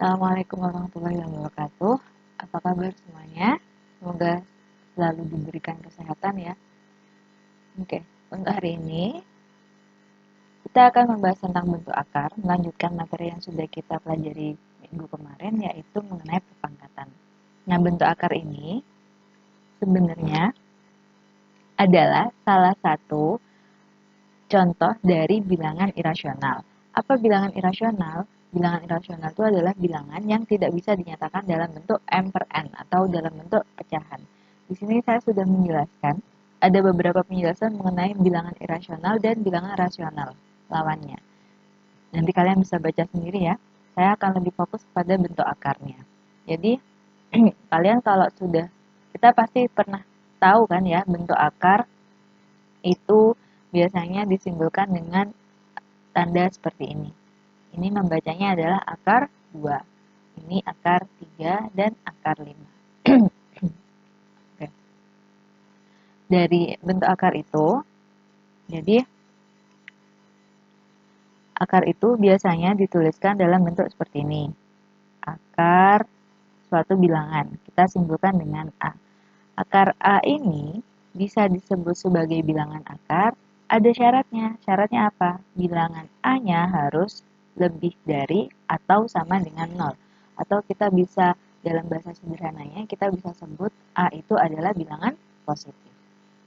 Assalamualaikum warahmatullahi wabarakatuh. Apa kabar semuanya? Semoga selalu diberikan kesehatan ya. Oke, untuk hari ini kita akan membahas tentang bentuk akar, melanjutkan materi yang sudah kita pelajari minggu kemarin, yaitu mengenai perpangkatan. Nah, bentuk akar ini sebenarnya adalah salah satu contoh dari bilangan irasional. Apa bilangan irasional? Bilangan irasional itu adalah bilangan yang tidak bisa dinyatakan dalam bentuk m per n atau dalam bentuk pecahan. Di sini saya sudah menjelaskan, ada beberapa penjelasan mengenai bilangan irasional dan bilangan rasional, lawannya. Nanti kalian bisa baca sendiri ya. Saya akan lebih fokus pada bentuk akarnya. Jadi, kalian kalau sudah, kita pasti pernah tahu kan ya, bentuk akar itu biasanya disimbolkan dengan tanda seperti ini. Ini membacanya adalah akar 2. Ini akar 3 dan akar 5. Oke. Dari bentuk akar itu, jadi akar itu biasanya dituliskan dalam bentuk seperti ini. Akar suatu bilangan. Kita simbolkan dengan A. Akar A ini bisa disebut sebagai bilangan akar. Ada syaratnya. Syaratnya apa? Bilangan A-nya harus lebih dari atau sama dengan 0. Atau kita bisa, dalam bahasa sederhananya, kita bisa sebut A itu adalah bilangan positif.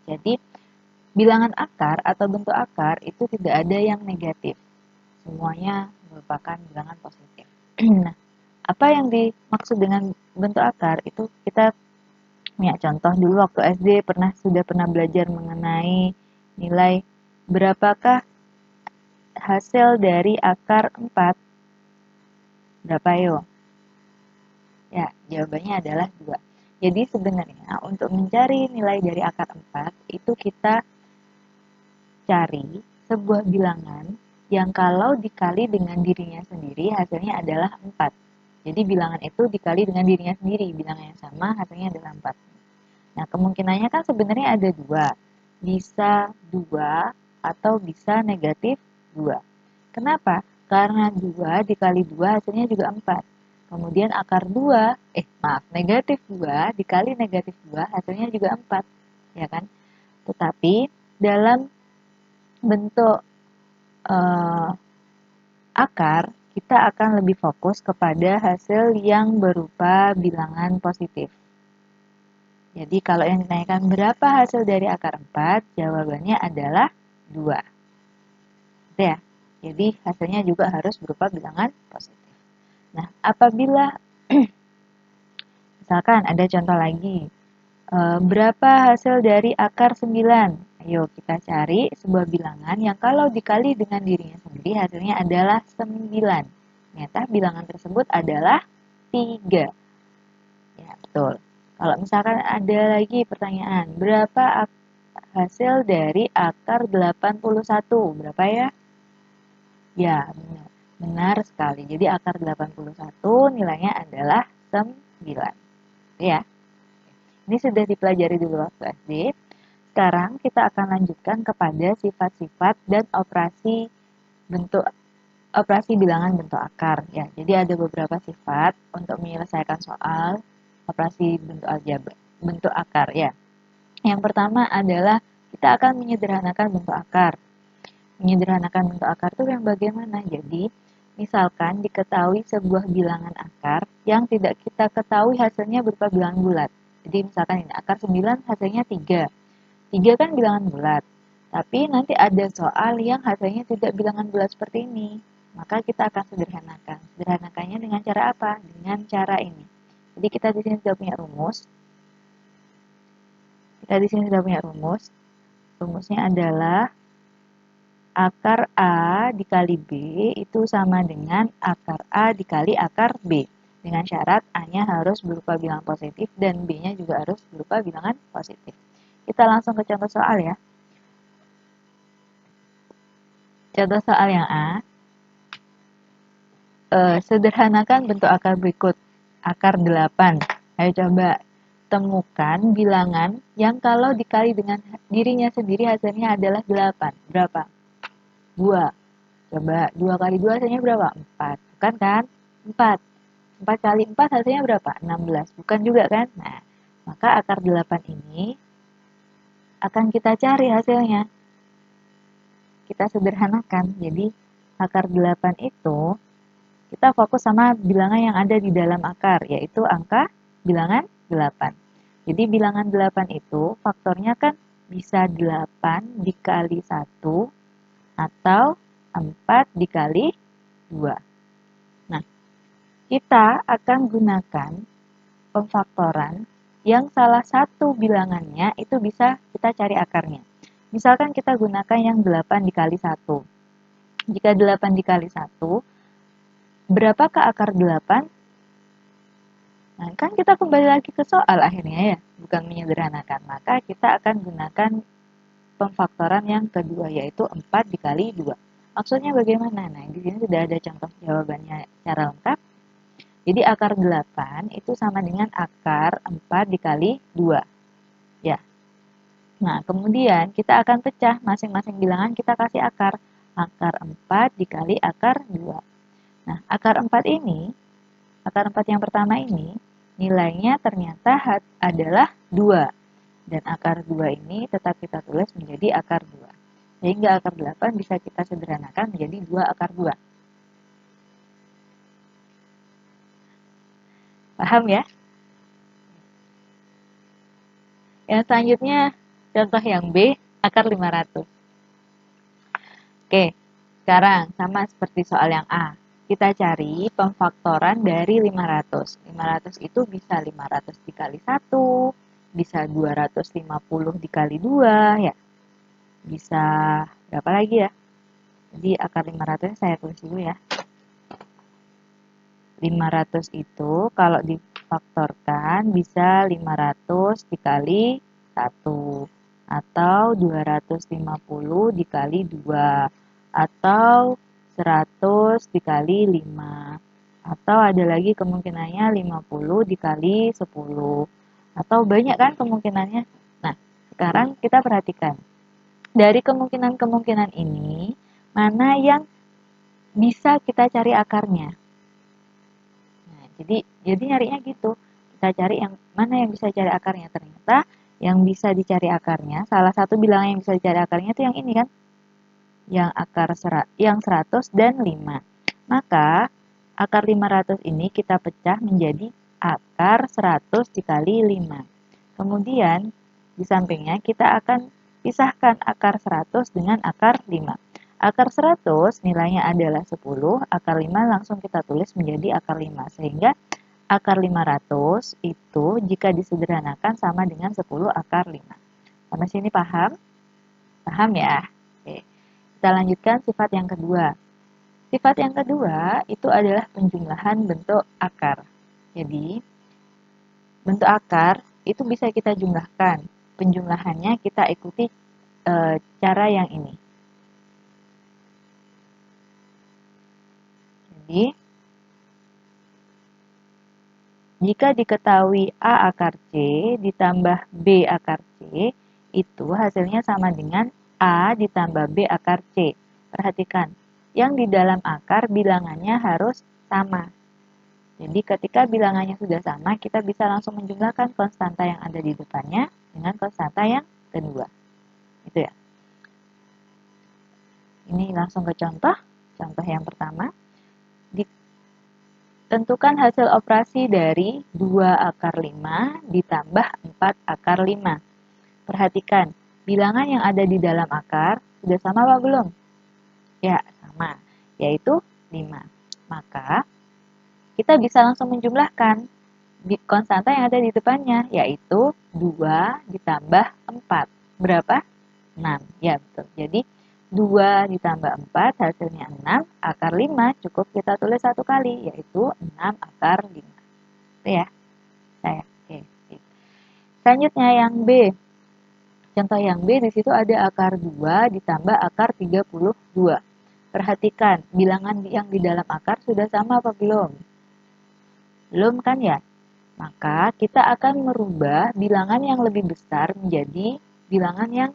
Jadi, bilangan akar atau bentuk akar itu tidak ada yang negatif. Semuanya merupakan bilangan positif. Nah, apa yang dimaksud dengan bentuk akar itu kita punya contoh dulu waktu SD sudah pernah belajar mengenai nilai berapakah hasil dari akar 4. Berapa yo? Ya, jawabannya adalah 2. Jadi sebenarnya untuk mencari nilai dari akar 4 itu kita cari sebuah bilangan yang kalau dikali dengan dirinya sendiri hasilnya adalah 4. Jadi bilangan itu dikali dengan dirinya sendiri, bilangan yang sama hasilnya adalah 4. Nah, kemungkinannya kan sebenarnya ada 2. Bisa 2 atau bisa negatif 2. Kenapa? Karena 2 dikali 2 hasilnya juga 4. Kemudian akar 2, negatif 2 dikali negatif 2 hasilnya juga 4. Ya kan? Tetapi dalam bentuk akar, kita akan lebih fokus kepada hasil yang berupa bilangan positif. Jadi kalau yang ditanyakan berapa hasil dari akar 4, jawabannya adalah 2. Gitu ya. Jadi hasilnya juga harus berupa bilangan positif. Nah, apabila misalkan ada contoh lagi, berapa hasil dari akar 9? Ayo kita cari sebuah bilangan yang kalau dikali dengan dirinya sendiri hasilnya adalah 9. Ternyata bilangan tersebut adalah 3. Ya, betul. Kalau misalkan ada lagi pertanyaan, berapa hasil dari akar 81? Berapa ya? Ya, benar. Benar sekali. Jadi akar 81 nilainya adalah 9. Ya. Ini sudah dipelajari dulu waktu SD. Sekarang kita akan lanjutkan kepada sifat-sifat dan operasi bilangan bentuk akar. Ya, jadi ada beberapa sifat untuk menyelesaikan soal operasi bentuk akar ya. Yang pertama adalah kita akan menyederhanakan bentuk akar. Menyederhanakan bentuk akar itu yang bagaimana? Jadi, misalkan diketahui sebuah bilangan akar yang tidak kita ketahui hasilnya berupa bilangan bulat. Jadi, misalkan ini akar 9 hasilnya 3. 3 kan bilangan bulat. Tapi nanti ada soal yang hasilnya tidak bilangan bulat seperti ini. Maka kita akan sederhanakan. Sederhanakannya dengan cara apa? Dengan cara ini. Jadi kita di sini sudah punya rumus. Rumusnya adalah akar A dikali B itu sama dengan akar A dikali akar B. Dengan syarat A-nya harus berupa bilangan positif dan B-nya juga harus berupa bilangan positif. Kita langsung ke contoh soal ya. Contoh soal yang A. Sederhanakan bentuk akar berikut. Akar 8. Ayo coba temukan bilangan yang kalau dikali dengan dirinya sendiri hasilnya adalah 8. Berapa? 2. Coba 2 kali 2 hasilnya berapa? 4. Bukan kan? 4. 4 kali 4 hasilnya berapa? 16. Bukan juga kan? Nah, maka akar 8 ini akan kita cari hasilnya. Kita sederhanakan. Jadi, akar 8 itu kita fokus sama bilangan yang ada di dalam akar, yaitu angka bilangan 8. Jadi bilangan 8 itu faktornya kan bisa 8 dikali 1 atau 4 dikali 2. Nah, kita akan gunakan pemfaktoran yang salah satu bilangannya itu bisa kita cari akarnya. Misalkan kita gunakan yang 8 dikali 1. Jika 8 dikali 1, berapakah akar 8? Nah, kan kita kembali lagi ke soal akhirnya ya, bukan menyederhanakan. Maka kita akan gunakan pemfaktoran yang kedua, yaitu 4 dikali 2. Maksudnya bagaimana? Nah, di sini sudah ada contoh jawabannya secara lengkap. Jadi akar 8 itu sama dengan akar 4 dikali 2. Ya. Nah, kemudian kita akan pecah masing-masing bilangan kita kasih akar. Akar 4 dikali akar 2. Nah, akar 4 ini, akar 4 yang pertama ini, nilainya ternyata adalah 2. Dan akar 2 ini tetap kita tulis menjadi akar 2. Sehingga akar 8 bisa kita sederhanakan menjadi 2 akar 2. Paham ya? Yang selanjutnya, contoh yang B, akar 500. Oke, sekarang sama seperti soal yang A. Kita cari pemfaktoran dari 500. 500 itu bisa 500 dikali 1, bisa 250 dikali 2, ya. Bisa berapa lagi ya? Jadi akar 500 saya tulis dulu ya. 500 itu kalau difaktorkan bisa 500 dikali 1 atau 250 dikali 2 atau 100 dikali 5 atau ada lagi kemungkinannya 50 dikali 10 atau banyak kan kemungkinannya. Nah, sekarang kita perhatikan. Dari kemungkinan-kemungkinan ini, mana yang bisa kita cari akarnya? Nah, jadi nyarinya gitu. Kita cari yang mana yang bisa cari akarnya. Ternyata yang bisa dicari akarnya, salah satu bilangan yang bisa dicari akarnya itu yang ini kan. Yang akar yang 100 dan 5. Maka akar 500 ini kita pecah menjadi akar 100 dikali 5. Kemudian di sampingnya kita akan pisahkan akar 100 dengan akar 5. Akar 100 nilainya adalah 10, akar 5 langsung kita tulis menjadi akar 5. Sehingga akar 500 itu jika disederhanakan sama dengan 10 akar 5. Sampai sini paham? Paham ya? Oke. Kita lanjutkan sifat yang kedua. Sifat yang kedua itu adalah penjumlahan bentuk akar. Jadi, bentuk akar itu bisa kita jumlahkan. Penjumlahannya kita ikuti cara yang ini. Jadi, jika diketahui A akar C ditambah B akar C, itu hasilnya sama dengan A ditambah B akar C. Perhatikan, yang di dalam akar bilangannya harus sama. Jadi ketika bilangannya sudah sama, kita bisa langsung menjumlahkan konstanta yang ada di depannya dengan konstanta yang kedua. Itu ya. Ini langsung ke contoh. Contoh yang pertama. Tentukan hasil operasi dari 2 akar 5 ditambah 4 akar 5. Perhatikan, bilangan yang ada di dalam akar sudah sama apa belum? Ya, sama, yaitu 5. Maka, kita bisa langsung menjumlahkan konstanta yang ada di depannya, yaitu 2 ditambah 4. Berapa? 6. Ya, betul. Jadi, 2 ditambah 4 hasilnya 6, akar 5 cukup kita tulis satu kali, yaitu 6 akar 5. Itu ya, saya. Oke. Selanjutnya yang B. Contoh yang B di situ ada akar 2 ditambah akar 32. Perhatikan, bilangan yang di dalam akar sudah sama apa belum? Belum kan ya? Maka kita akan merubah bilangan yang lebih besar menjadi bilangan yang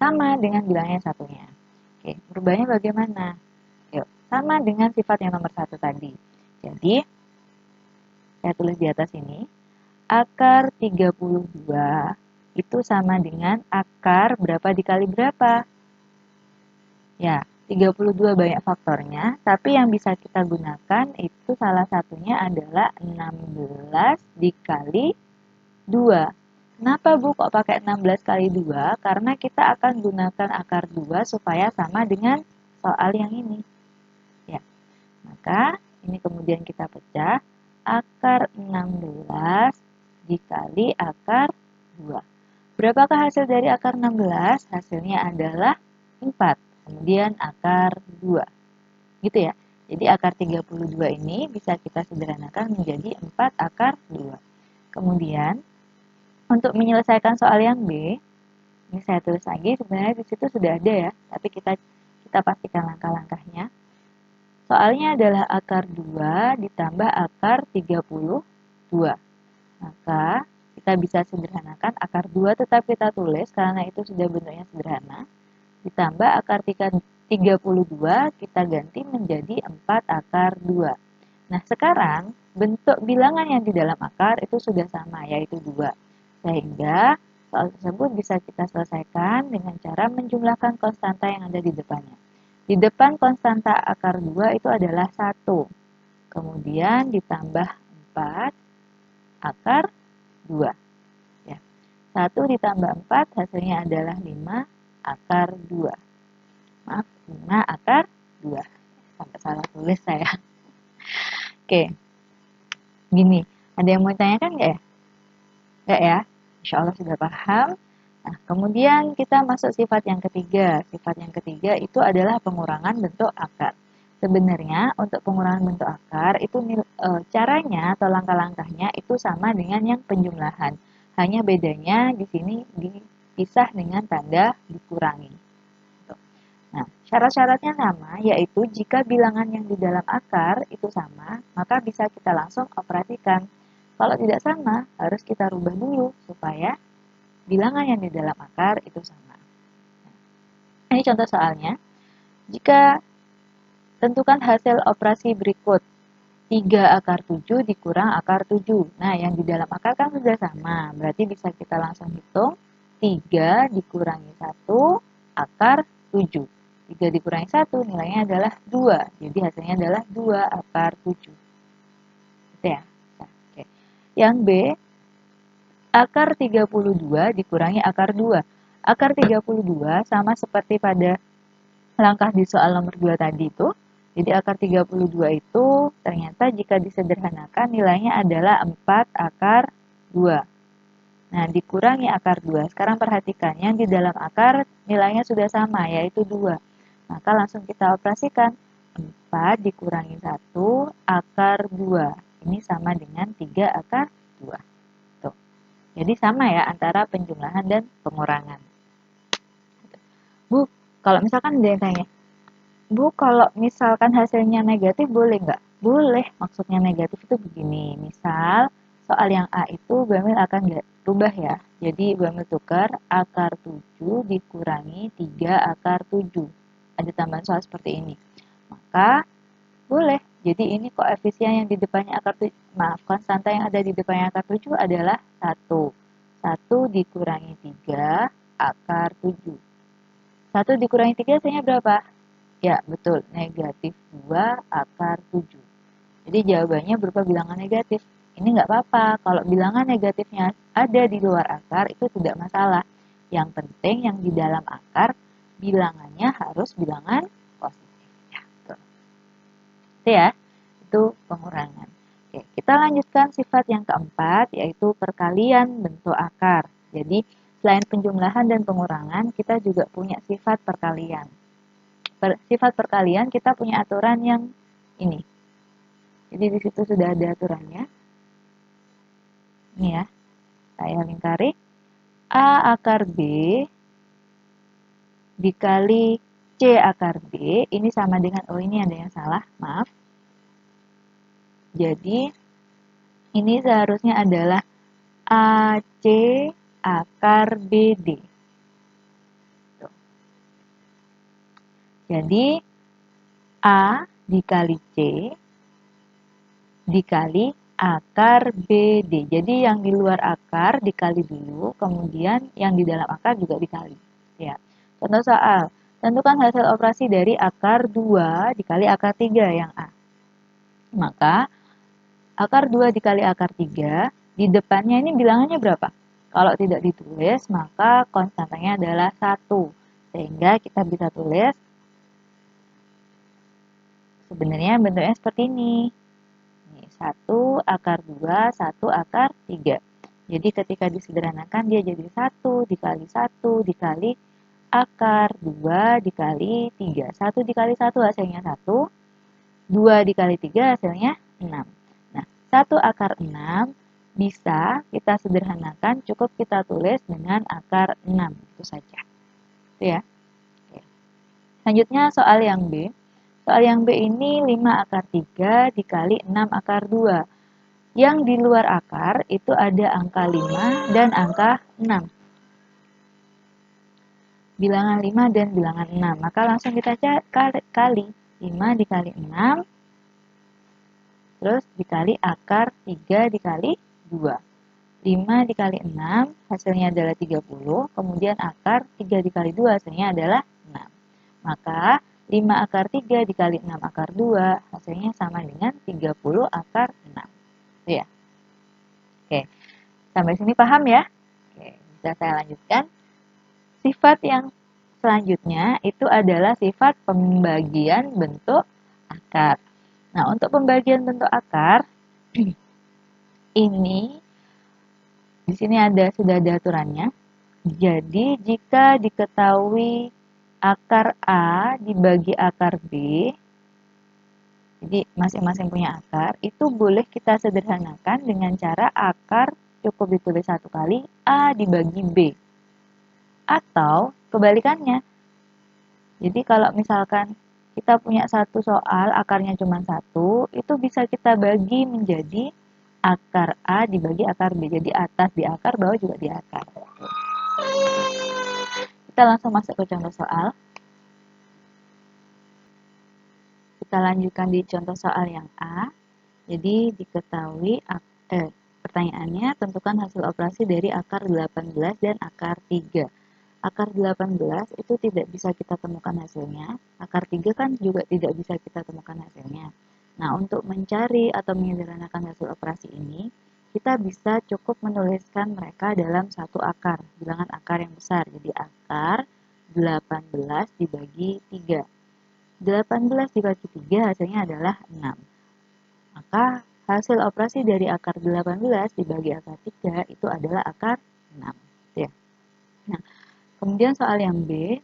sama dengan bilangan yang satunya. Oke, merubahnya bagaimana? Yuk, sama dengan sifat yang nomor 1 tadi. Jadi, saya tulis di atas ini. Akar 32 itu sama dengan akar berapa dikali berapa? Ya, 32 banyak faktornya, tapi yang bisa kita gunakan itu salah satunya adalah 16 dikali 2. Kenapa Bu kok pakai 16 kali 2? Karena kita akan gunakan akar 2 supaya sama dengan soal yang ini. Ya, maka ini kemudian kita pecah. Akar 16 dikali akar 2. Berapakah hasil dari akar 16? Hasilnya adalah 4. Kemudian akar 2. Gitu ya. Jadi akar 32 ini bisa kita sederhanakan menjadi 4 akar 2. Kemudian untuk menyelesaikan soal yang B, ini saya tulis lagi, sebenarnya di situ sudah ada ya, tapi kita pastikan langkah-langkahnya. Soalnya adalah akar 2 ditambah akar 32. Maka kita bisa sederhanakan akar 2 tetap kita tulis karena itu sudah bentuknya sederhana. Ditambah akar 32 kita ganti menjadi 4 akar 2. Nah sekarang bentuk bilangan yang di dalam akar itu sudah sama yaitu 2. Sehingga soal tersebut bisa kita selesaikan dengan cara menjumlahkan konstanta yang ada di depannya. Di depan konstanta akar 2 itu adalah 1. Kemudian ditambah 4 akar 2. Ya. 1 ditambah 4 hasilnya adalah 5 akar 2. Maaf, 5 akar 2. Sampai salah tulis saya. Oke. Gini, ada yang mau tanyakan nggak ya? Nggak ya? Insya Allah sudah paham. Nah, kemudian kita masuk sifat yang ketiga. Sifat yang ketiga itu adalah pengurangan bentuk akar. Sebenarnya untuk pengurangan bentuk akar itu caranya atau langkah-langkahnya itu sama dengan yang penjumlahan. Hanya bedanya di sini dipisah dengan tanda dikurangi. Nah, syarat-syaratnya sama, yaitu jika bilangan yang di dalam akar itu sama, maka bisa kita langsung operasikan. Kalau tidak sama, harus kita rubah dulu supaya bilangan yang di dalam akar itu sama. Nah, ini contoh soalnya. Jika tentukan hasil operasi berikut. 3 akar 7 dikurang akar 7. Nah, yang di dalam akar kan sudah sama. Berarti bisa kita langsung hitung. 3 dikurangi 1 akar 7. 3 dikurangi 1 nilainya adalah 2. Jadi hasilnya adalah 2 akar 7. Gitu ya. Nah, oke. Yang B, akar 32 dikurangi akar 2. Akar 32 sama seperti pada langkah di soal nomor 2 tadi itu. Jadi akar 32 itu ternyata jika disederhanakan nilainya adalah 4 akar 2. Nah, dikurangi akar 2. Sekarang perhatikan, yang di dalam akar nilainya sudah sama, yaitu 2. Maka langsung kita operasikan. 4 dikurangi 1 akar 2. Ini sama dengan 3 akar 2. Tuh. Jadi sama ya antara penjumlahan dan pengurangan. Bu, kalau misalkan ada yang tanya, Bu, kalau misalkan hasilnya negatif boleh nggak? Boleh, maksudnya negatif itu begini. Misal, soal yang A itu Bamil akan rubah ya. Jadi, Bamil tukar akar 7 dikurangi 3 akar 7. Ada tambahan soal seperti ini. Maka, boleh. Jadi, ini koefisien yang di depannya akar 7, maaf, konstanta yang ada di depannya akar 7 adalah 1. 1 dikurangi 3 akar 7. 1 dikurangi 3 hasilnya berapa? Ya, betul. Negatif 2 akar 7. Jadi jawabannya berupa bilangan negatif. Ini nggak apa-apa. Kalau bilangan negatifnya ada di luar akar, itu tidak masalah. Yang penting yang di dalam akar, bilangannya harus bilangan positif. Ya, betul. Itu ya, itu pengurangan. Oke, kita lanjutkan sifat yang keempat, yaitu perkalian bentuk akar. Jadi, selain penjumlahan dan pengurangan, kita juga punya sifat perkalian. Sifat perkalian kita punya aturan yang ini. Jadi di situ sudah ada aturannya. Ini ya, saya lingkari. A akar B dikali C akar B, ini sama dengan, oh ini ada yang salah, maaf. Jadi, ini seharusnya adalah AC akar BD. Tuh. Jadi, A dikali C dikali akar BD. Jadi yang di luar akar dikali dulu, kemudian yang di dalam akar juga dikali. Ya. Contoh soal, tentukan hasil operasi dari akar 2 dikali akar 3 yang A. Maka akar 2 dikali akar 3, di depannya ini bilangannya berapa? Kalau tidak ditulis, maka konstantanya adalah 1. Sehingga kita bisa tulis, sebenarnya bentuknya seperti ini. 1 akar 2, 1 akar 3. Jadi ketika disederhanakan dia jadi 1 dikali 1 dikali akar 2 dikali 3. 1 dikali 1 hasilnya 1, 2 dikali 3 hasilnya 6. Nah, 1 akar 6 bisa kita sederhanakan, cukup kita tulis dengan akar 6. Itu saja. Itu ya. Oke. Selanjutnya soal yang B. Soal yang B ini 5 akar 3 dikali 6 akar 2. Yang di luar akar itu ada angka 5 dan angka 6. Bilangan 5 dan bilangan 6. Maka langsung kita kali. 5 dikali 6, terus dikali akar 3 dikali 2. 5 dikali 6 hasilnya adalah 30, kemudian akar 3 dikali 2 hasilnya adalah 6. Maka 5 akar 3 dikali 6 akar 2 hasilnya sama dengan 30 akar 6. Itu ya. Oke, sampai sini paham ya? Oke, bisa saya lanjutkan. Sifat yang selanjutnya itu adalah sifat pembagian bentuk akar. Nah, untuk pembagian bentuk akar, ini di sini sudah ada aturannya. Jadi, jika diketahui akar A dibagi akar B, jadi masing-masing punya akar, itu boleh kita sederhanakan dengan cara akar cukup ditulis satu kali, A dibagi B. Atau kebalikannya. Jadi kalau misalkan kita punya satu soal, akarnya cuma satu, itu bisa kita bagi menjadi akar A dibagi akar B. Jadi atas di akar, bawah juga di akar. Kita langsung masuk ke contoh soal. Kita lanjutkan di contoh soal yang A. Jadi diketahui, pertanyaannya tentukan hasil operasi dari akar 18 dan akar 3. Akar 18 itu tidak bisa kita temukan hasilnya. Akar 3 kan juga tidak bisa kita temukan hasilnya. Nah, untuk mencari atau menyederhanakan hasil operasi ini, kita bisa cukup menuliskan mereka dalam satu akar, bilangan akar yang besar. Jadi akar 18 dibagi 3. 18 dibagi 3 hasilnya adalah 6. Maka hasil operasi dari akar 18 dibagi akar 3 itu adalah akar 6. Ya. Nah, kemudian soal yang B.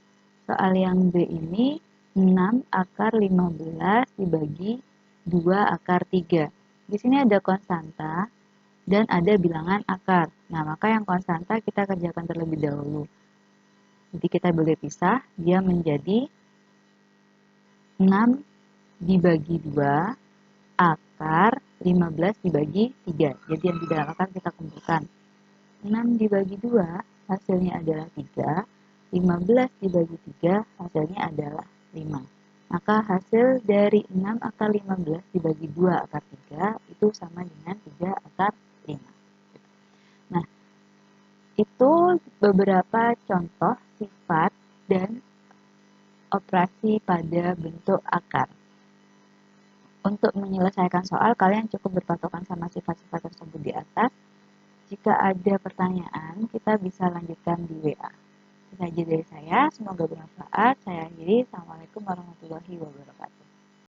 Soal yang B ini 6 akar 15 dibagi 2 akar 3. Di sini ada konstanta dan ada bilangan akar. Nah, maka yang konstanta kita kerjakan terlebih dahulu. Jadi kita boleh pisah, dia menjadi 6 dibagi 2 akar 15 dibagi 3. Jadi yang di dalam akar kita kumpulkan. 6 dibagi 2 hasilnya adalah 3. 15 dibagi 3 hasilnya adalah 5. Maka hasil dari 6 akar 15 dibagi 2 akar 3 itu sama dengan 3 akar 5. Nah, itu beberapa contoh sifat dan operasi pada bentuk akar. Untuk menyelesaikan soal, kalian cukup berpatokan sama sifat-sifat tersebut di atas. Jika ada pertanyaan, kita bisa lanjutkan di WA. Itu saja dari saya, semoga bermanfaat. Saya akhiri. Assalamualaikum warahmatullahi wabarakatuh.